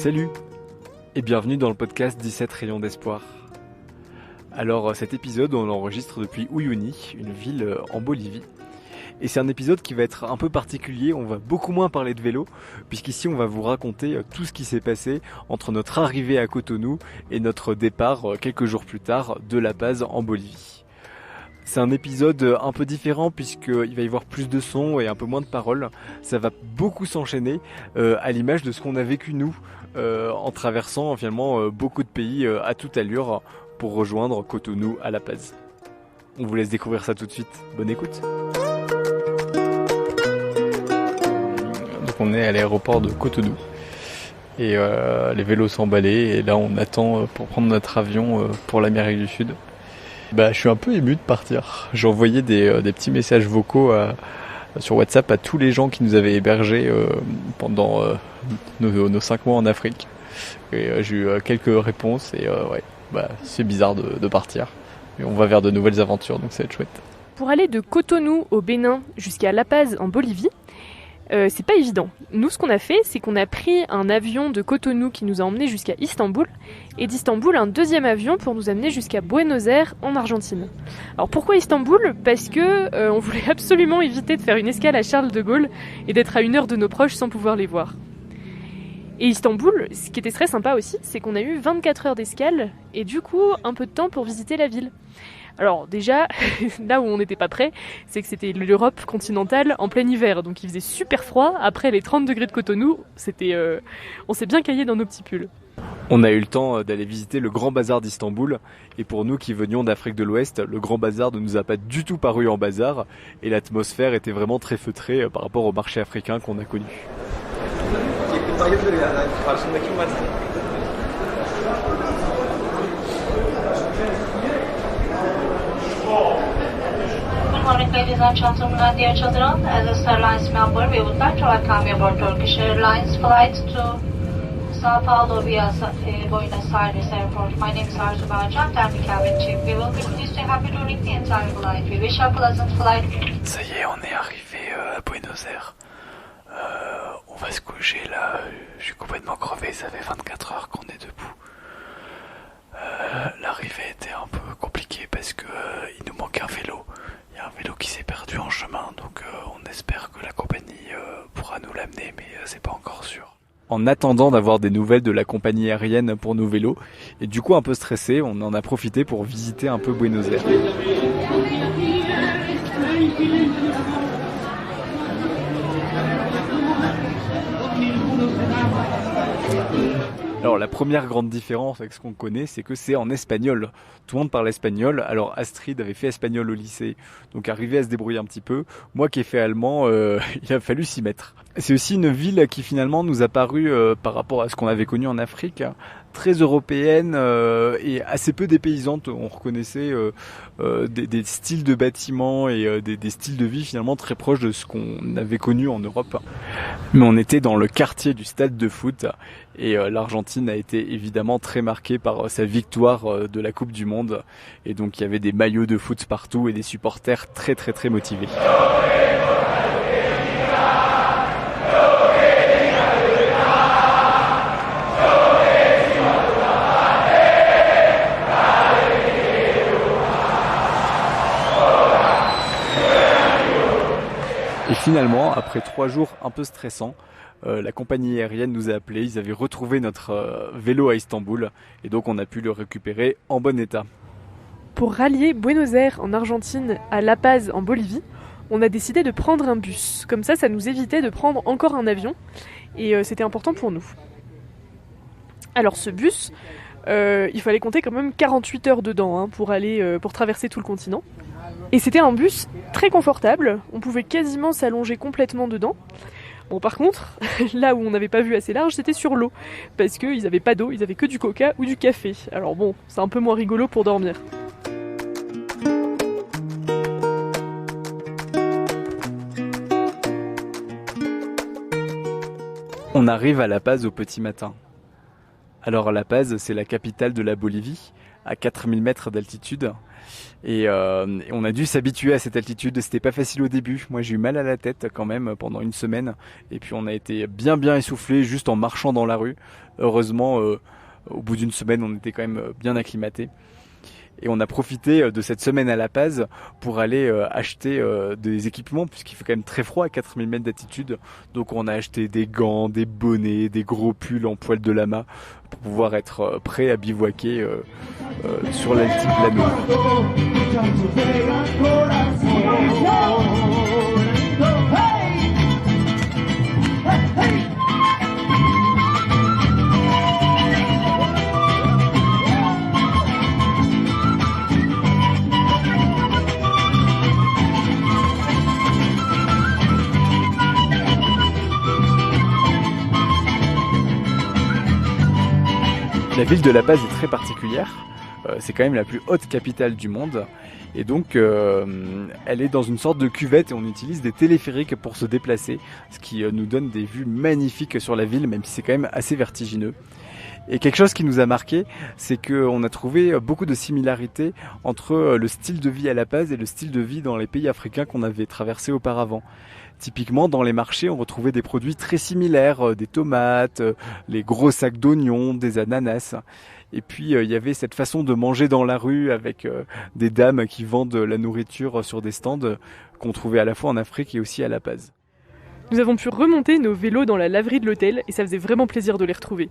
Salut et bienvenue dans le podcast 17 rayons d'espoir. Alors cet épisode on l'enregistre depuis Uyuni, une ville en Bolivie. Et c'est un épisode qui va être un peu particulier, on va beaucoup moins parler de vélo, puisqu'ici on va vous raconter tout ce qui s'est passé entre notre arrivée à Cotonou et notre départ quelques jours plus tard de La Paz en Bolivie. C'est un épisode un peu différent puisqu'il va y avoir plus de sons et un peu moins de paroles. Ça va beaucoup s'enchaîner à l'image de ce qu'on a vécu nous en traversant finalement beaucoup de pays à toute allure pour rejoindre Cotonou à La Paz. On vous laisse découvrir ça tout de suite. Bonne écoute. Donc on est à l'aéroport de Cotonou et les vélos sont emballés et là on attend pour prendre notre avion pour l'Amérique du Sud. Je suis un peu ému de partir. J'ai envoyé des petits messages vocaux sur WhatsApp à tous les gens qui nous avaient hébergés pendant nos 5 mois en Afrique. Et j'ai eu quelques réponses et c'est bizarre de partir. Mais on va vers de nouvelles aventures, donc ça va être chouette. Pour aller de Cotonou au Bénin jusqu'à La Paz en Bolivie, c'est pas évident. Nous, ce qu'on a fait, c'est qu'on a pris un avion de Cotonou qui nous a emmenés jusqu'à Istanbul, et d'Istanbul, un deuxième avion pour nous amener jusqu'à Buenos Aires, en Argentine. Alors pourquoi Istanbul ? Parce que on voulait absolument éviter de faire une escale à Charles de Gaulle et d'être à 1 heure de nos proches sans pouvoir les voir. Et Istanbul, ce qui était très sympa aussi, c'est qu'on a eu 24 heures d'escale, et du coup, un peu de temps pour visiter la ville. Alors déjà, là où on n'était pas prêt, c'est que c'était l'Europe continentale en plein hiver, donc il faisait super froid. Après les 30 degrés de Cotonou, on s'est bien caillé dans nos petits pulls. On a eu le temps d'aller visiter le Grand Bazar d'Istanbul, et pour nous qui venions d'Afrique de l'Ouest, le Grand Bazar ne nous a pas du tout paru en bazar, et l'atmosphère était vraiment très feutrée par rapport au marché africain qu'on a connu. Good morning, ladies and gentlemen and dear children. As a Star Alliance member, we would like to welcome you aboard Turkish Airlines flight to Sao Paulo via Buenos Aires Airport. My name is Arzu Bağcan, I'm the cabin chief. We will be pleased to have you during the entire flight. We wish you a pleasant flight. Ça y est, on est arrivé à Buenos Aires. On va se coucher là, je suis complètement crevé, ça fait 24 heures qu'on est debout. L'arrivée était un peu compliquée parce que il nous manque un vélo. Il y a un vélo qui s'est perdu en chemin, donc on espère que la compagnie pourra nous l'amener, mais c'est pas encore sûr. En attendant d'avoir des nouvelles de la compagnie aérienne pour nos vélos, et du coup un peu stressé, on en a profité pour visiter un peu Buenos Aires. Alors la première grande différence avec ce qu'on connaît, c'est que c'est en espagnol. Tout le monde parle espagnol. Alors Astrid avait fait espagnol au lycée, donc arrivé à se débrouiller un petit peu. Moi qui ai fait allemand, il a fallu s'y mettre. C'est aussi une ville qui finalement nous a paru, par rapport à ce qu'on avait connu en Afrique, très européenne et assez peu dépaysante. On reconnaissait des styles de bâtiments et des styles de vie finalement très proches de ce qu'on avait connu en Europe. Mais on était dans le quartier du stade de foot et l'Argentine a été évidemment très marquée par sa victoire de la Coupe du Monde. Et donc il y avait des maillots de foot partout et des supporters très très très motivés. Et finalement, après 3 jours un peu stressants, la compagnie aérienne nous a appelés, ils avaient retrouvé notre vélo à Istanbul et donc on a pu le récupérer en bon état. Pour rallier Buenos Aires en Argentine à La Paz en Bolivie, on a décidé de prendre un bus. Comme ça nous évitait de prendre encore un avion et c'était important pour nous. Alors ce bus, il fallait compter quand même 48 heures dedans pour traverser tout le continent. Et c'était un bus très confortable, on pouvait quasiment s'allonger complètement dedans. Bon par contre, là où on n'avait pas vu assez large, c'était sur l'eau, parce qu'ils n'avaient pas d'eau, ils avaient que du coca ou du café. Alors bon, c'est un peu moins rigolo pour dormir. On arrive à La Paz au petit matin. Alors La Paz, c'est la capitale de la Bolivie, à 4000 mètres d'altitude. Et on a dû s'habituer à cette altitude. C'était pas facile au début. Moi, j'ai eu mal à la tête quand même pendant une semaine. Et puis, on a été bien essoufflé juste en marchant dans la rue. Heureusement, au bout d'une semaine, on était quand même bien acclimaté. Et on a profité de cette semaine à La Paz pour aller acheter des équipements, puisqu'il fait quand même très froid à 4000 mètres d'altitude. Donc on a acheté des gants, des bonnets, des gros pulls en poil de lama pour pouvoir être prêt à bivouaquer sur l'altiplano. La ville de La Paz est très particulière, c'est quand même la plus haute capitale du monde et donc elle est dans une sorte de cuvette et on utilise des téléphériques pour se déplacer, ce qui nous donne des vues magnifiques sur la ville même si c'est quand même assez vertigineux. Et quelque chose qui nous a marqué, c'est qu'on a trouvé beaucoup de similarités entre le style de vie à La Paz et le style de vie dans les pays africains qu'on avait traversés auparavant. Typiquement, dans les marchés, on retrouvait des produits très similaires, des tomates, les gros sacs d'oignons, des ananas. Et puis, il y avait cette façon de manger dans la rue avec des dames qui vendent la nourriture sur des stands qu'on trouvait à la fois en Afrique et aussi à La Paz. Nous avons pu remonter nos vélos dans la laverie de l'hôtel et ça faisait vraiment plaisir de les retrouver.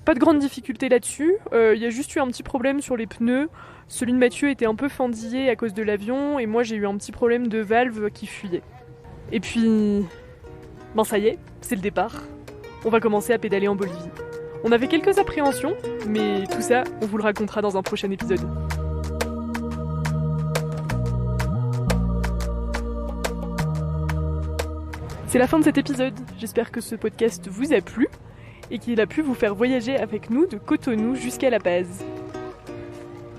Pas de grande difficulté là-dessus, il y a juste eu un petit problème sur les pneus. Celui de Mathieu était un peu fendillé à cause de l'avion et moi j'ai eu un petit problème de valve qui fuyait. Et puis, ça y est, c'est le départ. On va commencer à pédaler en Bolivie. On avait quelques appréhensions, mais tout ça, on vous le racontera dans un prochain épisode. C'est la fin de cet épisode. J'espère que ce podcast vous a plu et qu'il a pu vous faire voyager avec nous de Cotonou jusqu'à La Paz.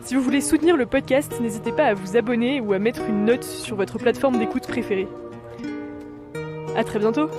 Si vous voulez soutenir le podcast, n'hésitez pas à vous abonner ou à mettre une note sur votre plateforme d'écoute préférée. À très bientôt!